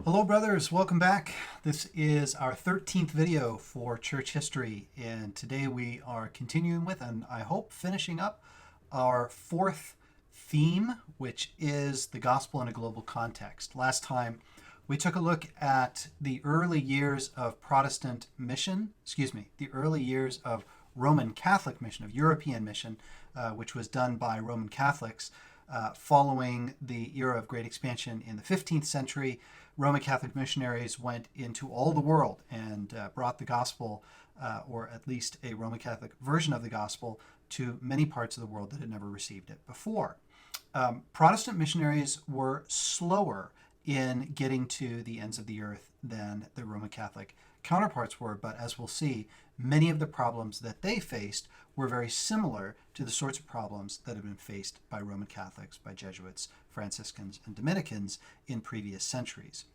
Hello brothers, welcome back. This is our 13th video for church history, and today we are continuing with, and I hope finishing up, our fourth theme, which is the gospel in a global context. Last time we took a look at the early years of Protestant mission, the early years of Roman Catholic mission, of European mission, which was done by Roman Catholics following the era of great expansion in the 15th century. Roman Catholic missionaries went into all the world and brought the gospel, or at least a Roman Catholic version of the gospel, to many parts of the world that had never received it before. Protestant missionaries were slower in getting to the ends of the earth than the Roman Catholic counterparts were, but as we'll see, many of the problems that they faced were very similar to the sorts of problems that have been faced by Roman Catholics, by Jesuits, Franciscans, and Dominicans in previous centuries.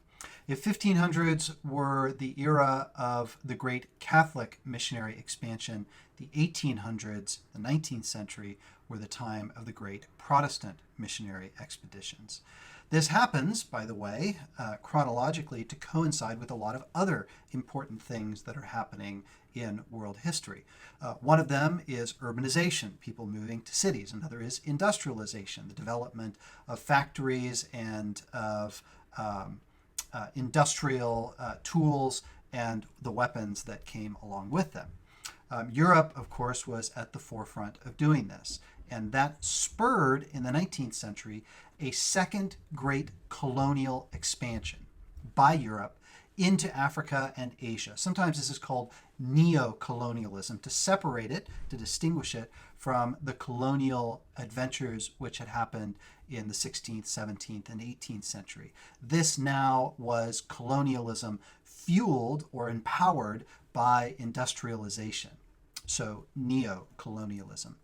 If 1500s were the era of the great Catholic missionary expansion, the 1800s, the 19th century, were the time of the great Protestant missionary expeditions. This happens, by the way, chronologically to coincide with a lot of other important things that are happening in world history. One of them is urbanization, people moving to cities. Another is industrialization, the development of factories and of industrial tools and the weapons that came along with them. Europe, of course, was at the forefront of doing this, and that spurred in the 19th century a second great colonial expansion by Europe into Africa and Asia. Sometimes this is called neo-colonialism, to separate it, to distinguish it from the colonial adventures which had happened in the 16th, 17th, and 18th century. This now was colonialism fueled or empowered by industrialization. So neo-colonialism.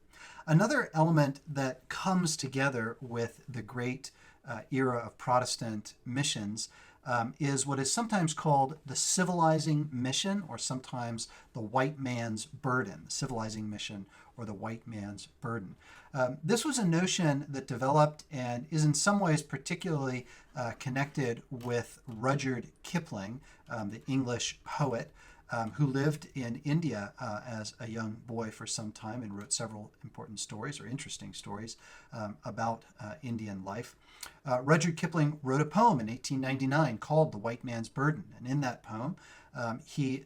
Another element that comes together with the great era of Protestant missions is what is sometimes called the civilizing mission, or sometimes the white man's burden, the civilizing mission or the white man's burden. This was a notion that developed and is in some ways particularly connected with Rudyard Kipling, the English poet, who lived in India as a young boy for some time and wrote several important stories, or interesting stories, about Indian life. Rudyard Kipling wrote a poem in 1899 called The White Man's Burden. And in that poem, he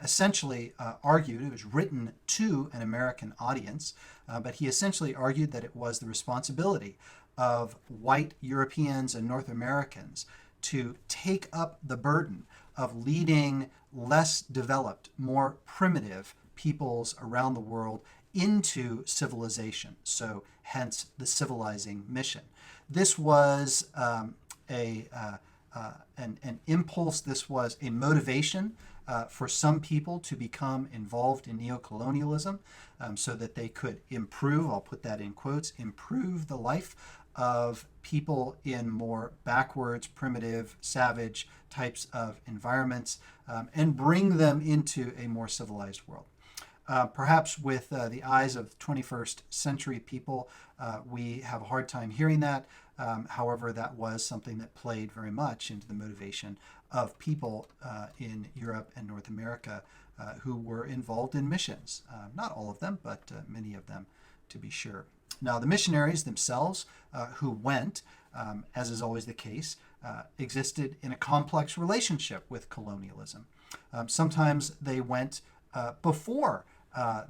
essentially argued, it was written to an American audience, but he essentially argued that it was the responsibility of white Europeans and North Americans to take up the burden of leading less developed, more primitive peoples around the world into civilization. So hence the civilizing mission. This was an impulse, this was a motivation for some people to become involved in neocolonialism so that they could improve, I'll put that in quotes, improve the life of people in more backwards, primitive, savage types of environments and bring them into a more civilized world. Perhaps with the eyes of 21st century people, we have a hard time hearing that. However, that was something that played very much into the motivation of people in Europe and North America who were involved in missions. Not all of them, but many of them, to be sure. Now, the missionaries themselves who went, as is always the case, existed in a complex relationship with colonialism. Sometimes they went before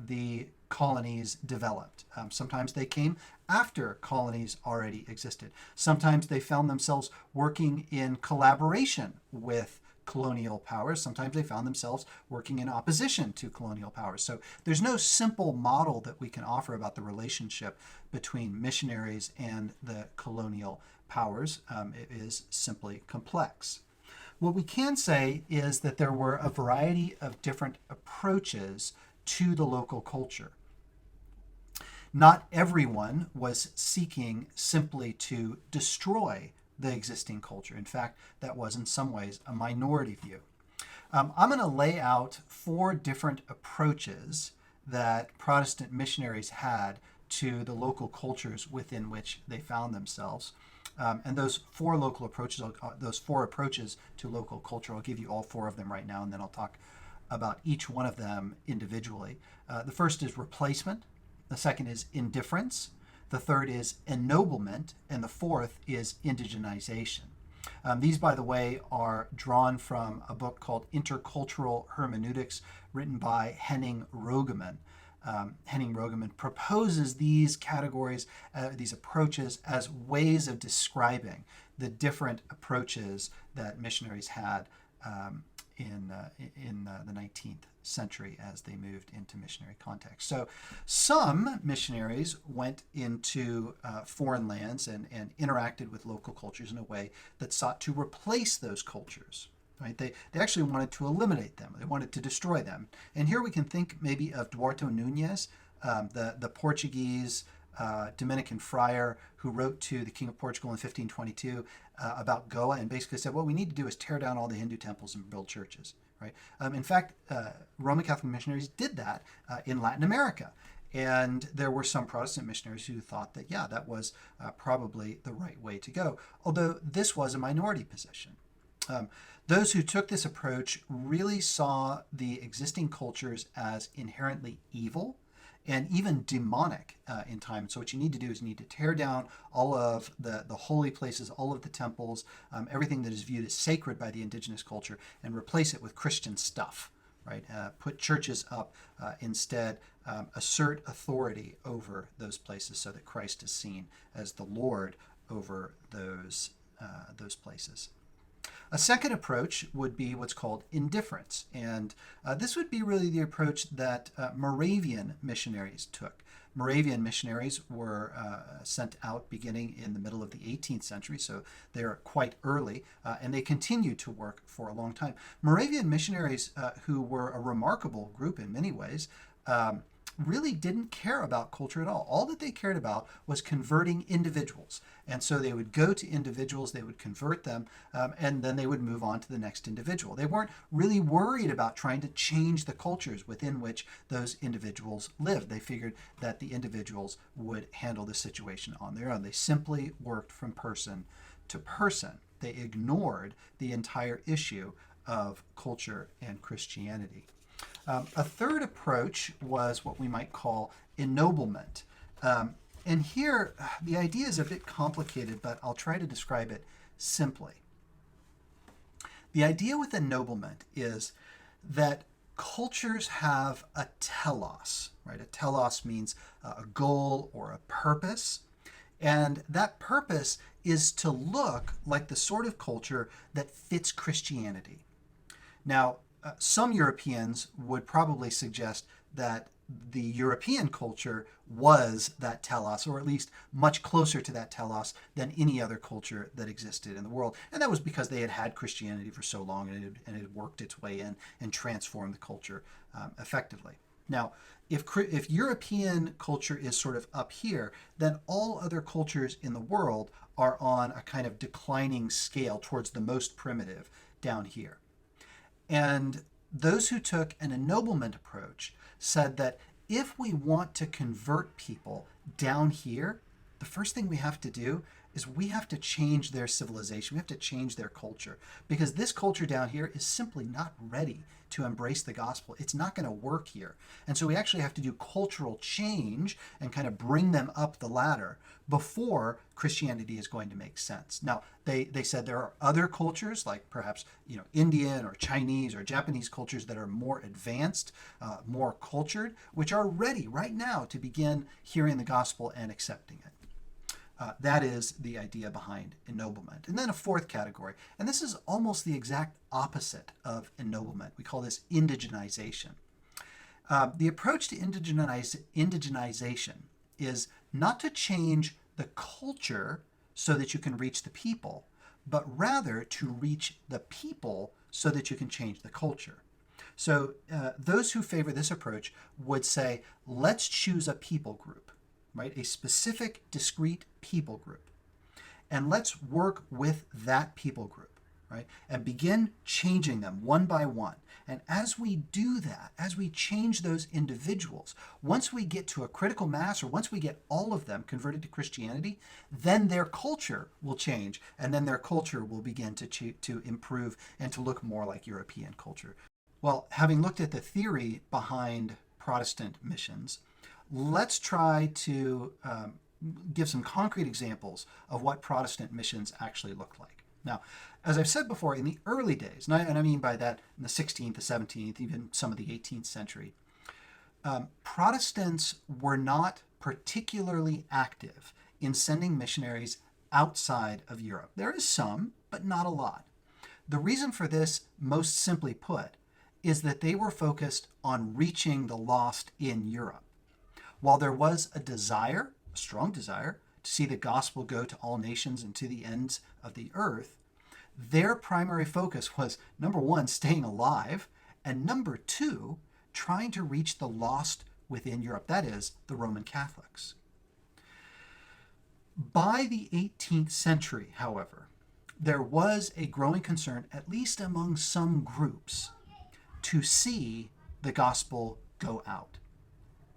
the colonies developed. Sometimes they came after colonies already existed. Sometimes they found themselves working in collaboration with colonial powers. Sometimes they found themselves working in opposition to colonial powers. So there's no simple model that we can offer about the relationship between missionaries and the colonial powers. It is simply complex. What we can say is that there were a variety of different approaches to the local culture. Not everyone was seeking simply to destroy the existing culture. In fact, that was in some ways a minority view. I'm going to lay out 4 different approaches that Protestant missionaries had to the local cultures within which they found themselves. And those four local approaches, those four approaches to local culture, I'll give you all four of them right now, and then I'll talk about each one of them individually. The first is replacement. The second is indifference. The third is ennoblement. And the fourth is indigenization. These, by the way, are drawn from a book called Intercultural Hermeneutics, written by Henning Rogemann. Henning Rogemann proposes these categories, these approaches, as ways of describing the different approaches that missionaries had in the 19th century as they moved into missionary context. So some missionaries went into foreign lands and interacted with local cultures in a way that sought to replace those cultures. Right? They actually wanted to eliminate them. They wanted to destroy them. And here we can think maybe of Duarte Nunez, the Portuguese Dominican friar who wrote to the King of Portugal in 1522 about Goa and basically said, what we need to do is tear down all the Hindu temples and build churches. Right? In fact, Roman Catholic missionaries did that in Latin America. And there were some Protestant missionaries who thought that, yeah, that was probably the right way to go, although this was a minority position. Those who took this approach really saw the existing cultures as inherently evil and even demonic in time. So what you need to do is you need to tear down all of the holy places, all of the temples, everything that is viewed as sacred by the indigenous culture, and replace it with Christian stuff, right? Put churches up instead, assert authority over those places so that Christ is seen as the Lord over those places. A second approach would be what's called indifference, and this would be really the approach that Moravian missionaries took. Moravian missionaries were sent out beginning in the middle of the 18th century, so they're quite early, and they continued to work for a long time. Moravian missionaries, who were a remarkable group in many ways, really didn't care about culture at all. All that they cared about was converting individuals. And so they would go to individuals, they would convert them, and then they would move on to the next individual. They weren't really worried about trying to change the cultures within which those individuals lived. They figured that the individuals would handle the situation on their own. They simply worked from person to person. They ignored the entire issue of culture and Christianity. A third approach was what we might call ennoblement. And here, the idea is a bit complicated, but I'll try to describe it simply. The idea with ennoblement is that cultures have a telos, right? A telos means a goal or a purpose. And that purpose is to look like the sort of culture that fits Christianity. Now, some Europeans would probably suggest that the European culture was that telos, or at least much closer to that telos than any other culture that existed in the world. And that was because they had had Christianity for so long and it had worked its way in and transformed the culture effectively. Now, if European culture is sort of up here, then all other cultures in the world are on a kind of declining scale towards the most primitive down here. And those who took an ennoblement approach said that if we want to convert people down here, the first thing we have to do is we have to change their civilization. We have to change their culture, because this culture down here is simply not ready to embrace the gospel. It's not going to work here. And so we actually have to do cultural change and kind of bring them up the ladder before Christianity is going to make sense. Now, they said there are other cultures, like perhaps Indian or Chinese or Japanese cultures that are more advanced, more cultured, which are ready right now to begin hearing the gospel and accepting it. That is the idea behind ennoblement. And then a fourth category, and this is almost the exact opposite of ennoblement. We call this indigenization. The approach to indigenization is not to change the culture so that you can reach the people, but rather to reach the people so that you can change the culture. So those who favor this approach would say, let's choose a people group, right? A specific, discrete people group. And let's work with that people group, right? And begin changing them one by one. And as we do that, as we change those individuals, once we get to a critical mass, or once we get all of them converted to Christianity, then their culture will change, and then their culture will begin to improve and to look more like European culture. Well, having looked at the theory behind Protestant missions, let's try to give some concrete examples of what Protestant missions actually look like. Now, as I've said before, in the early days, and I mean by that in the 16th, the 17th, even some of the 18th century, Protestants were not particularly active in sending missionaries outside of Europe. There is some, but not a lot. The reason for this, most simply put, is that they were focused on reaching the lost in Europe. While there was a desire, a strong desire, to see the gospel go to all nations and to the ends of the earth, their primary focus was, number one, staying alive, and number two, trying to reach the lost within Europe, that is, the Roman Catholics. By the 18th century, however, there was a growing concern, at least among some groups, to see the gospel go out.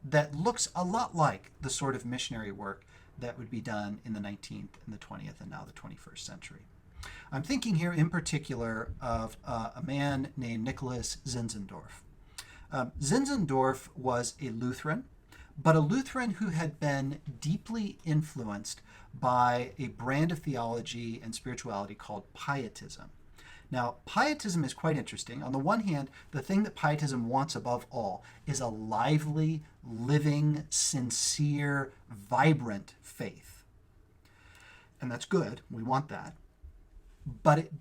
That looks a lot like the sort of missionary work that would be done in the 19th and the 20th and now the 21st century. I'm thinking here in particular of a man named Nicholas Zinzendorf. Zinzendorf was a Lutheran, but a Lutheran who had been deeply influenced by a brand of theology and spirituality called Pietism. Now, Pietism is quite interesting. On the one hand, the thing that Pietism wants above all is a lively, living, sincere, vibrant faith. And that's good. We want that. But it,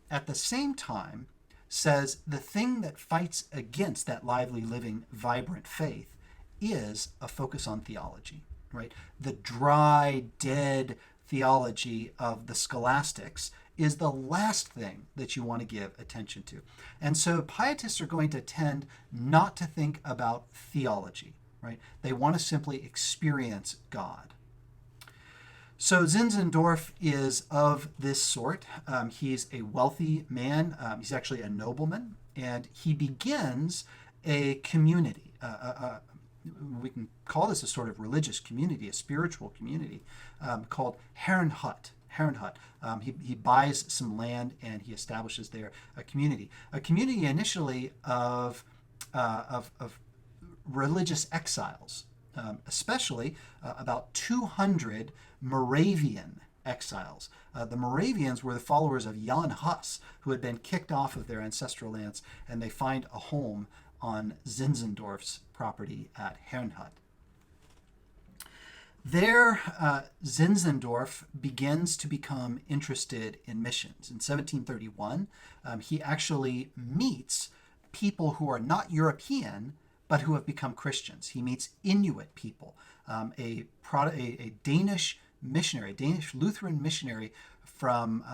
at the same time, says the thing that fights against that lively, living, vibrant faith is a focus on theology, right? The dry, dead theology of the scholastics is the last thing that you want to give attention to. And so pietists are going to tend not to think about theology, right? They want to simply experience God. So Zinzendorf is of this sort. He's a wealthy man. He's actually a nobleman, and he begins a community. We can call this a sort of religious community, a spiritual community, called Herrnhut. He buys some land and he establishes there a community initially of religious exiles, especially about 200 Moravian exiles. The Moravians were the followers of Jan Hus, who had been kicked off of their ancestral lands, and they find a home on Zinzendorf's property at Herrnhut. There, Zinzendorf begins to become interested in missions. In 1731, he actually meets people who are not European, but who have become Christians. He meets Inuit people. A Danish missionary, Danish Lutheran missionary from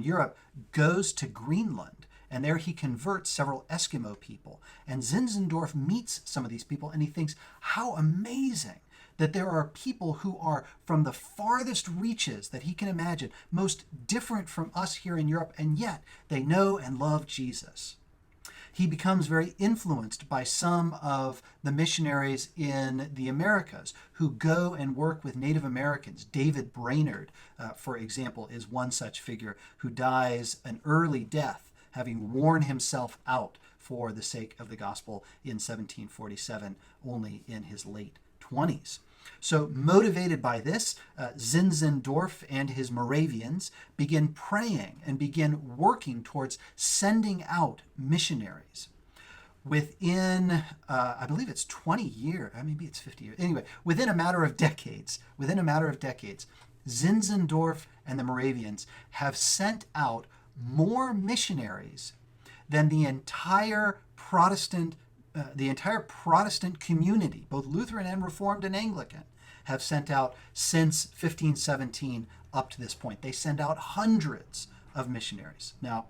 Europe goes to Greenland, and there he converts several Eskimo people. And Zinzendorf meets some of these people, and he thinks, how amazing that there are people who are from the farthest reaches that he can imagine, most different from us here in Europe, and yet they know and love Jesus. He becomes very influenced by some of the missionaries in the Americas who go and work with Native Americans. David Brainerd, for example, is one such figure who dies an early death, having worn himself out for the sake of the gospel in 1747, only in his late 20s. So motivated by this, Zinzendorf and his Moravians begin praying and begin working towards sending out missionaries. Within, I believe it's 20 years, maybe it's 50 years. Anyway, within a matter of decades, Zinzendorf and the Moravians have sent out more missionaries than the entire Protestant community, both Lutheran and Reformed and Anglican, have sent out since 1517 up to this point. They send out hundreds of missionaries. Now,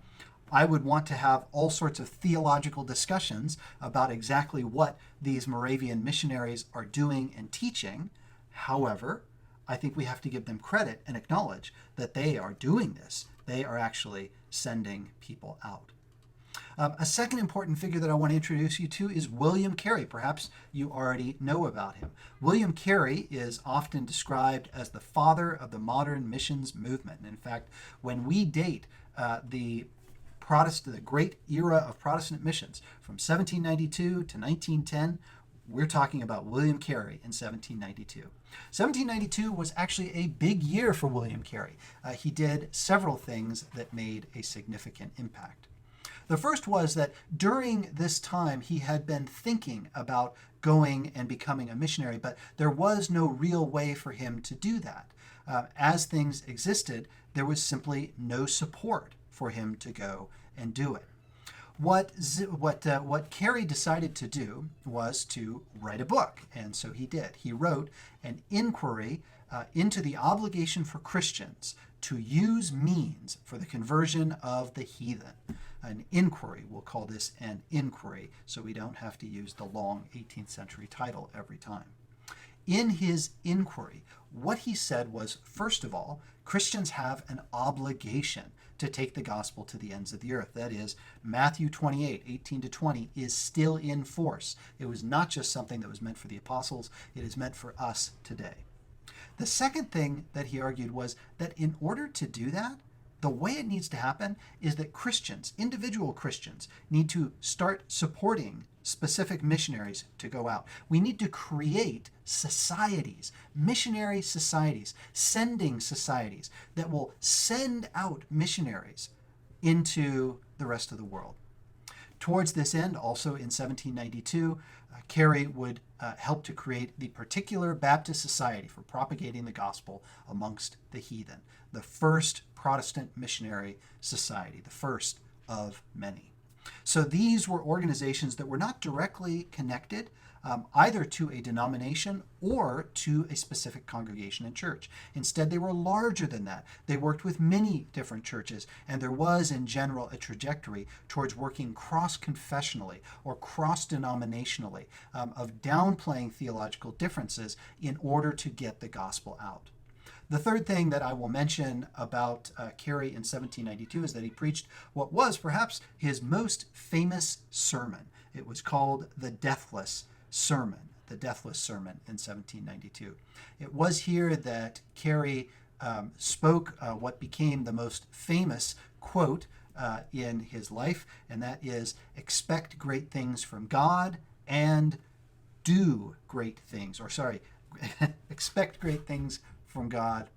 I would want to have all sorts of theological discussions about exactly what these Moravian missionaries are doing and teaching. However, I think we have to give them credit and acknowledge that they are doing this They are actually sending people out. A second important figure that I want to introduce you to is William Carey. Perhaps you already know about him. William Carey is often described as the father of the modern missions movement. And in fact, when we date the great era of Protestant missions from 1792 to 1910, we're talking about William Carey in 1792. 1792 was actually a big year for William Carey. He did several things that made a significant impact. The first was that during this time he had been thinking about going and becoming a missionary, but there was no real way for him to do that. As things existed, there was simply no support for him to go and do it. What Carey decided to do was to write a book, and so he did. He wrote an inquiry into the obligation for Christians to use means for the conversion of the heathen. An inquiry, we'll call this an inquiry, so we don't have to use the long 18th century title every time. In his inquiry, what he said was, first of all, Christians have an obligation to take the gospel to the ends of the earth. That is, Matthew 28, 18 to 20 is still in force. It was not just something that was meant for the apostles, it is meant for us today. The second thing that he argued was that in order to do that, the way it needs to happen is that Christians, individual Christians, need to start supporting specific missionaries to go out. We need to create societies, missionary societies, sending societies that will send out missionaries into the rest of the world. Towards this end, also in 1792, Carey would help to create the Particular Baptist Society for propagating the gospel amongst the heathen, the first Protestant missionary society, the first of many. So these were organizations that were not directly connected either to a denomination or to a specific congregation and church. Instead, they were larger than that. They worked with many different churches, and there was, in general, a trajectory towards working cross-confessionally or cross-denominationally, of downplaying theological differences in order to get the gospel out. The third thing that I will mention about Carey in 1792 is that he preached what was perhaps his most famous sermon. It was called the Deathless Sermon in 1792. It was here that Carey spoke what became the most famous quote in his life, and that is, expect great things from God and do great things, expect great things from God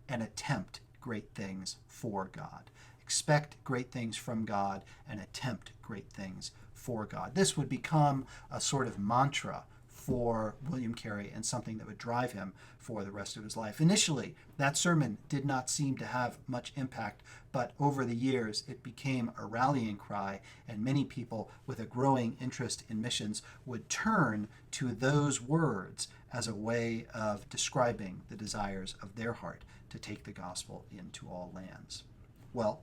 and attempt great things for God. Expect great things from God and attempt great things for God. This would become a sort of mantra for William Carey and something that would drive him for the rest of his life. Initially, that sermon did not seem to have much impact, but over the years it became a rallying cry, and many people with a growing interest in missions would turn to those words as a way of describing the desires of their heart to take the gospel into all lands. Well,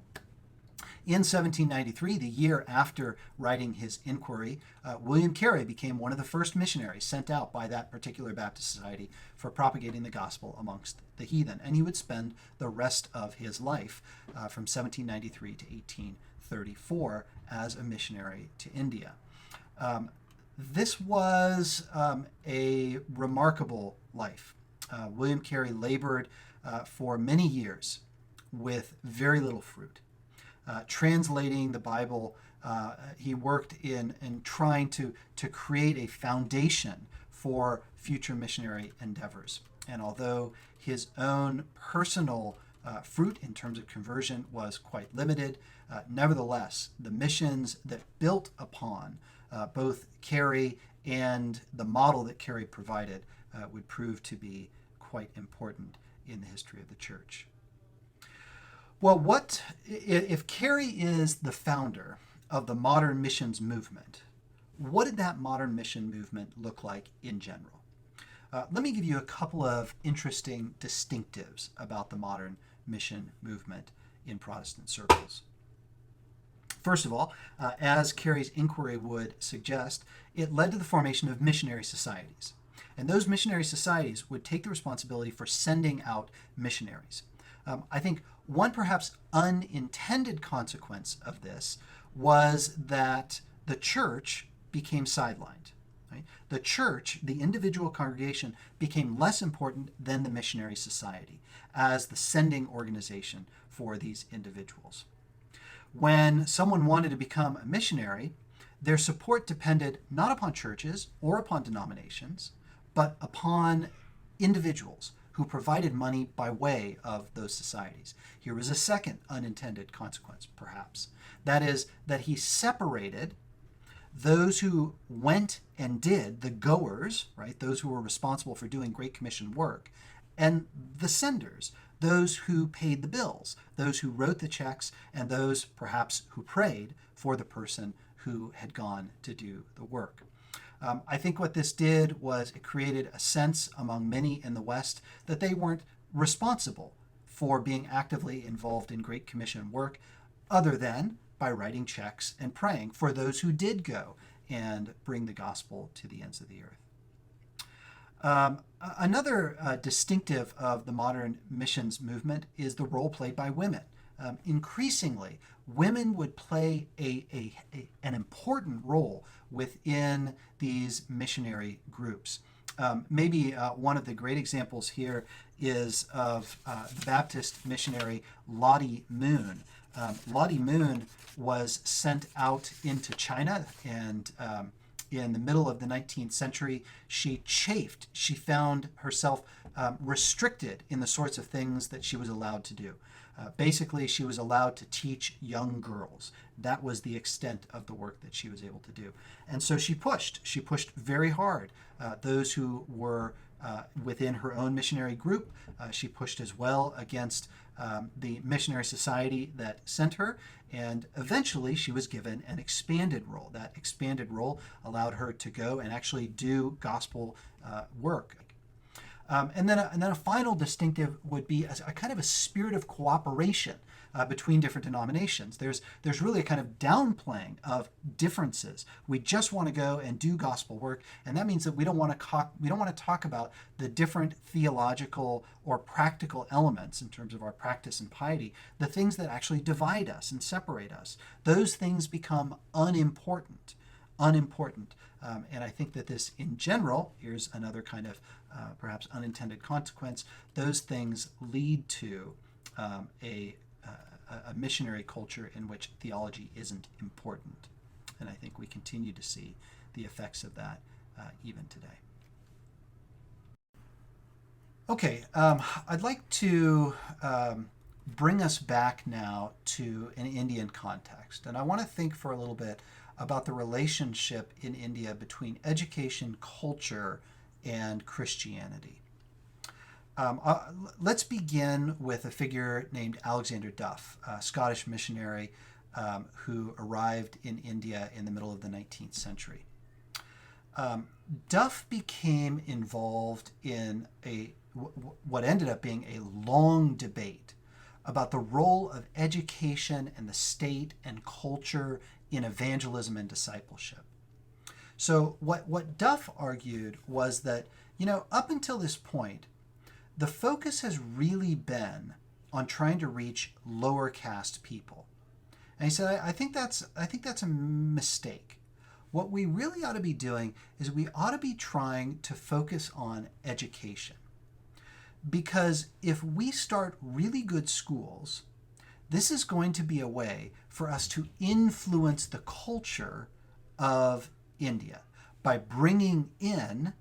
in 1793, the year after writing his inquiry, William Carey became one of the first missionaries sent out by that Particular Baptist Society for propagating the gospel amongst the heathen. And he would spend the rest of his life from 1793 to 1834 as a missionary to India. This was a remarkable life. William Carey labored for many years with very little fruit. Translating the Bible, he worked in trying to create a foundation for future missionary endeavors. And although his own personal fruit in terms of conversion was quite limited, nevertheless, the missions that built upon both Carey and the model that Carey provided would prove to be quite important in the history of the church. Well, if Carey is the founder of the modern missions movement, what did that modern mission movement look like in general? Let me give you a couple of interesting distinctives about the modern mission movement in Protestant circles. First of all, as Carey's inquiry would suggest, it led to the formation of missionary societies. And those missionary societies would take the responsibility for sending out missionaries. I think one perhaps unintended consequence of this was that the church became sidelined. Right? The church, the individual congregation, became less important than the missionary society as the sending organization for these individuals. When someone wanted to become a missionary, their support depended not upon churches or upon denominations, but upon individuals who provided money by way of those societies. Here was a second unintended consequence, perhaps. That is, that he separated those who went and did, the goers, right, those who were responsible for doing Great Commission work, and the senders, those who paid the bills, those who wrote the checks, and those perhaps who prayed for the person who had gone to do the work. I think what this did was it created a sense among many in the West that they weren't responsible for being actively involved in Great Commission work, other than by writing checks and praying for those who did go and bring the gospel to the ends of the earth. Another distinctive of the modern missions movement is the role played by women. Increasingly, women would play an important role within these missionary groups. Maybe one of the great examples here is of the Baptist missionary Lottie Moon. Lottie Moon was sent out into China, and in the middle of the 19th century, she chafed. She found herself restricted in the sorts of things that she was allowed to do. Basically, she was allowed to teach young girls. That was the extent of the work that she was able to do. And so she pushed. She pushed very hard. Those who were within her own missionary group, she pushed as well against the missionary society that sent her. And eventually, she was given an expanded role. That expanded role allowed her to go and actually do gospel work. And then a final distinctive would be a kind of a spirit of cooperation between different denominations. There's really a kind of downplaying of differences. We just want to go and do gospel work, and that means that we don't want to talk about the different theological or practical elements in terms of our practice and piety, the things that actually divide us and separate us. Those things become unimportant. And I think that this, in general, here's another kind of perhaps unintended consequence. Those things lead to a missionary culture in which theology isn't important. And I think we continue to see the effects of that even today. Okay, I'd like to bring us back now to an Indian context. And I want to think for a little bit about the relationship in India between education, culture, and Christianity. Let's begin with a figure named Alexander Duff, a Scottish missionary who arrived in India in the middle of the 19th century. Duff became involved in what ended up being a long debate about the role of education and the state and culture in evangelism and discipleship. So what Duff argued was that, up until this point, the focus has really been on trying to reach lower caste people. And he said, I think that's a mistake. What we really ought to be doing is we ought to be trying to focus on education. Because if we start really good schools, this is going to be a way for us to influence the culture of India by bringing in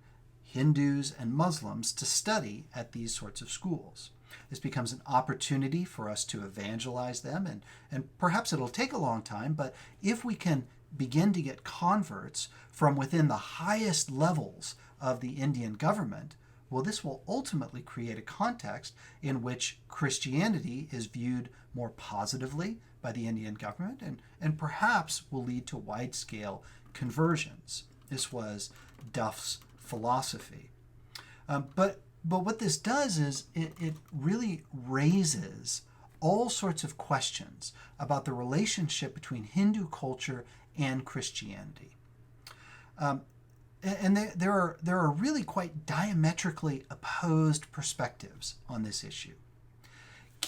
Hindus and Muslims to study at these sorts of schools. This becomes an opportunity for us to evangelize them, and perhaps it'll take a long time, but if we can begin to get converts from within the highest levels of the Indian government, well, this will ultimately create a context in which Christianity is viewed more positively by the Indian government and perhaps will lead to wide-scale conversions. This was Duff's philosophy. But what this does is it really raises all sorts of questions about the relationship between Hindu culture and Christianity. And there are really quite diametrically opposed perspectives on this issue.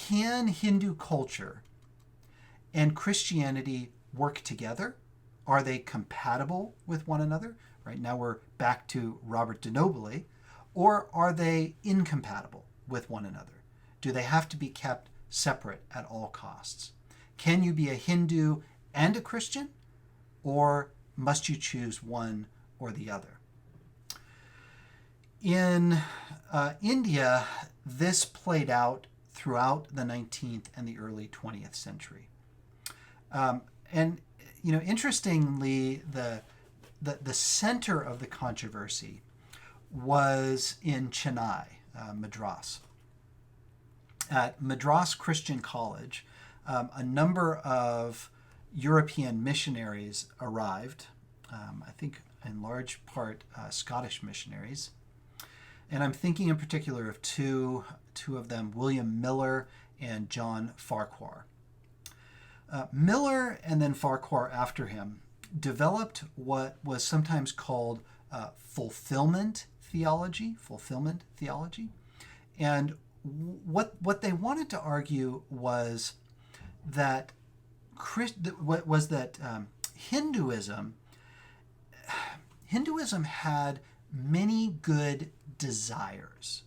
can Hindu culture and Christianity work together? Are they compatible with one another? Right now we're back to Robert de Nobile. Or are they incompatible with one another? Do they have to be kept separate at all costs? Can you be a Hindu and a Christian? Or must you choose one or the other? In India, this played out throughout the 19th and the early 20th century. And interestingly, the center of the controversy was in Chennai, Madras. At Madras Christian College, a number of European missionaries arrived, I think in large part Scottish missionaries. And I'm thinking in particular of two of them, William Miller and John Farquhar. Miller and then Farquhar after him developed what was sometimes called fulfillment theology. And what they wanted to argue was that Hinduism had many good desires,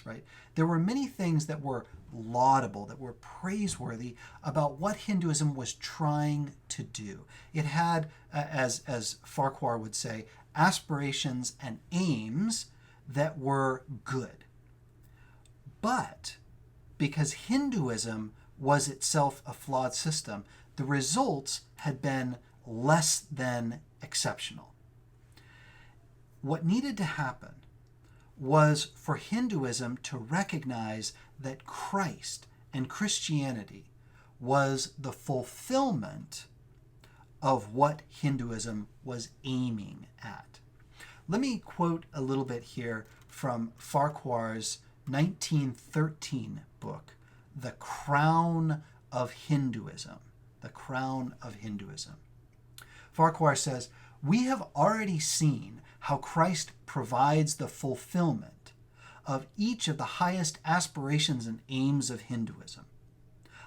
right? There were many things that were laudable, that were praiseworthy about what Hinduism was trying to do. It had, as Farquhar would say, aspirations and aims that were good. But because Hinduism was itself a flawed system, the results had been less than exceptional. What needed to happen was for Hinduism to recognize that Christ and Christianity was the fulfillment of what Hinduism was aiming at. Let me quote a little bit here from Farquhar's 1913 book, The Crown of Hinduism. The Crown of Hinduism. Farquhar says, "We have already seen how Christ provides the fulfillment of each of the highest aspirations and aims of Hinduism.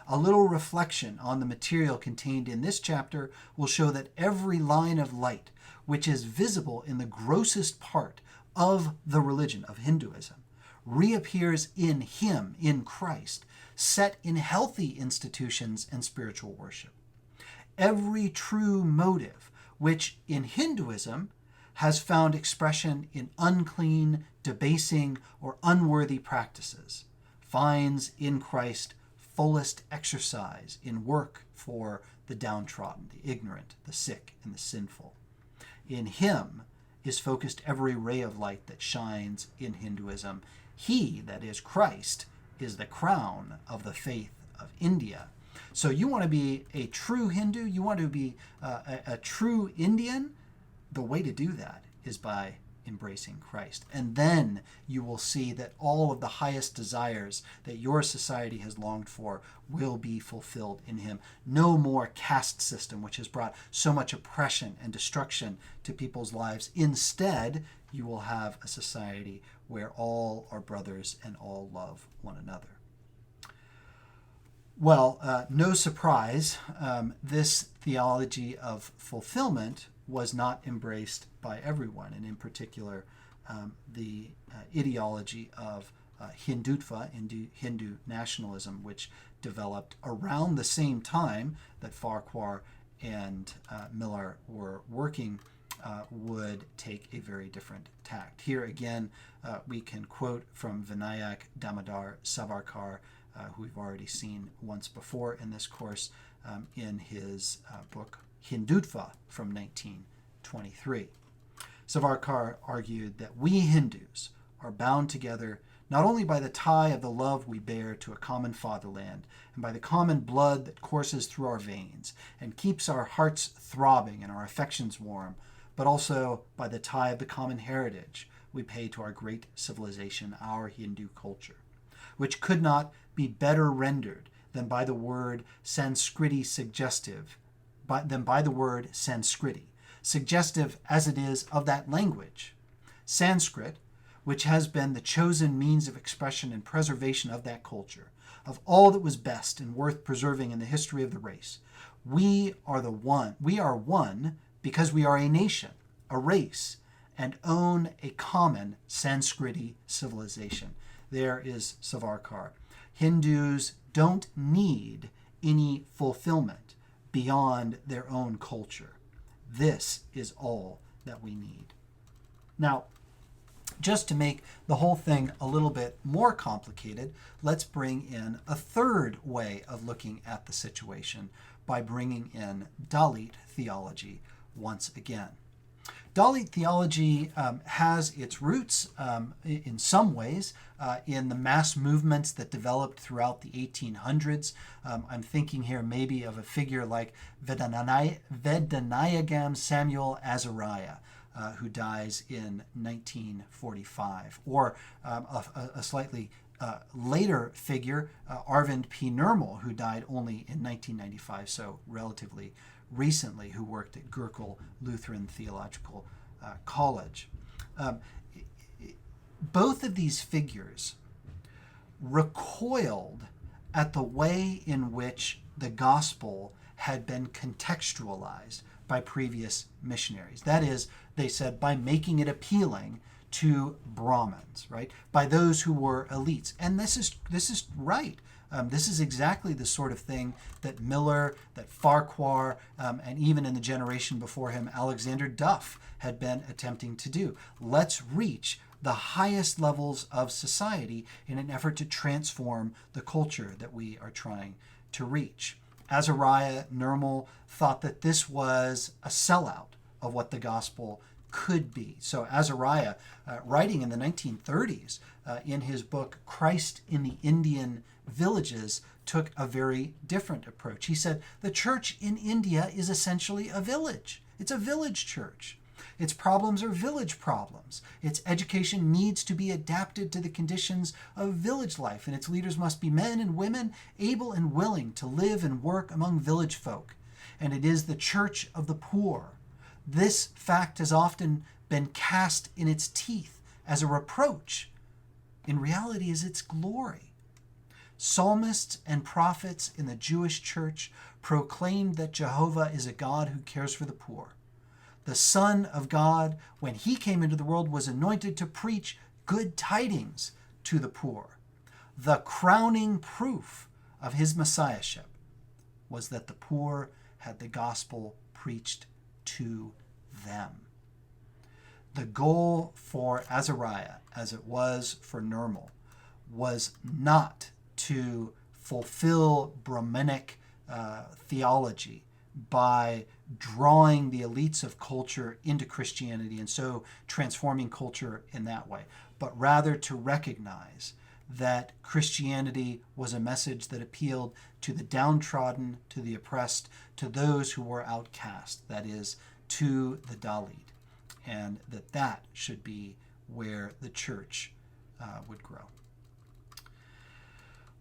A little reflection on the material contained in this chapter will show that every line of light which is visible in the grossest part of the religion of Hinduism reappears in Him, in Christ, set in healthy institutions and spiritual worship. Every true motive which in Hinduism has found expression in unclean, debasing, or unworthy practices, finds in Christ fullest exercise in work for the downtrodden, the ignorant, the sick, and the sinful. In Him is focused every ray of light that shines in Hinduism. He, that is Christ, is the crown of the faith of India." So you want to be a true Hindu, you want to be a true Indian, the way to do that is by embracing Christ. And then you will see that all of the highest desires that your society has longed for will be fulfilled in Him. No more caste system, which has brought so much oppression and destruction to people's lives. Instead, you will have a society where all are brothers and all love one another. Well, no surprise, this theology of fulfillment was not embraced by everyone, and in particular, the ideology of Hindutva, Hindu nationalism, which developed around the same time that Farquhar and Miller were working, would take a very different tact. Here again, we can quote from Vinayak Damodar Savarkar, who we've already seen once before in this course, in his book Hindutva from 1923. Savarkar argued that we Hindus are bound together not only by the tie of the love we bear to a common fatherland and by the common blood that courses through our veins and keeps our hearts throbbing and our affections warm, but also by the tie of the common heritage we pay to our great civilization, our Hindu culture, which could not be better rendered than by the word Sanskriti suggestive as it is of that language. Sanskrit, which has been the chosen means of expression and preservation of that culture, of all that was best and worth preserving in the history of the race. We are one because we are a nation, a race, and own a common Sanskriti civilization. There is Savarkar. Hindus don't need any fulfillment beyond their own culture. This is all that we need. Now, just to make the whole thing a little bit more complicated, let's bring in a third way of looking at the situation by bringing in Dalit theology once again. Dalit theology has its roots in some ways in the mass movements that developed throughout the 1800s. I'm thinking here maybe of a figure like Vedanayagam Samuel Azariah, who dies in 1945, or a slightly later figure, Arvind P. Nirmal, who died only in 1995, so relatively recently, who worked at Gurkul Lutheran Theological College. Both of these figures recoiled at the way in which the gospel had been contextualized by previous missionaries. That is, they said, by making it appealing to Brahmins, right? By those who were elites. And this is right. This is exactly the sort of thing that Miller, that Farquhar, and even in the generation before him, Alexander Duff had been attempting to do. Let's reach the highest levels of society in an effort to transform the culture that we are trying to reach. Azariah Nirmal thought that this was a sellout of what the gospel could be. So Azariah, writing in the 1930s in his book Christ in the Indian Villages, took a very different approach. He said the church in India is essentially a village. It's a village church. Its problems are village problems. Its education needs to be adapted to the conditions of village life, and its leaders must be men and women able and willing to live and work among village folk. And it is the church of the poor. This fact has often been cast in its teeth as a reproach. In reality, is its glory. Psalmists and prophets in the Jewish church proclaimed that Jehovah is a God who cares for the poor. The Son of God, when he came into the world, was anointed to preach good tidings to the poor. The crowning proof of his messiahship was that the poor had the gospel preached to them. The goal for Azariah, as it was for Nirmal, was not to fulfill Brahminic theology by drawing the elites of culture into Christianity and so transforming culture in that way, but rather to recognize that Christianity was a message that appealed to the downtrodden, to the oppressed, to those who were outcast, that is, to the Dalit, and that should be where the church would grow.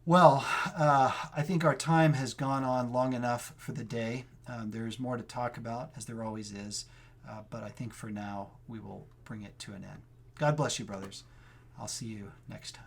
Well, I think our time has gone on long enough for the day. There's more to talk about, as there always is, but I think for now we will bring it to an end. God bless you, brothers. I'll see you next time.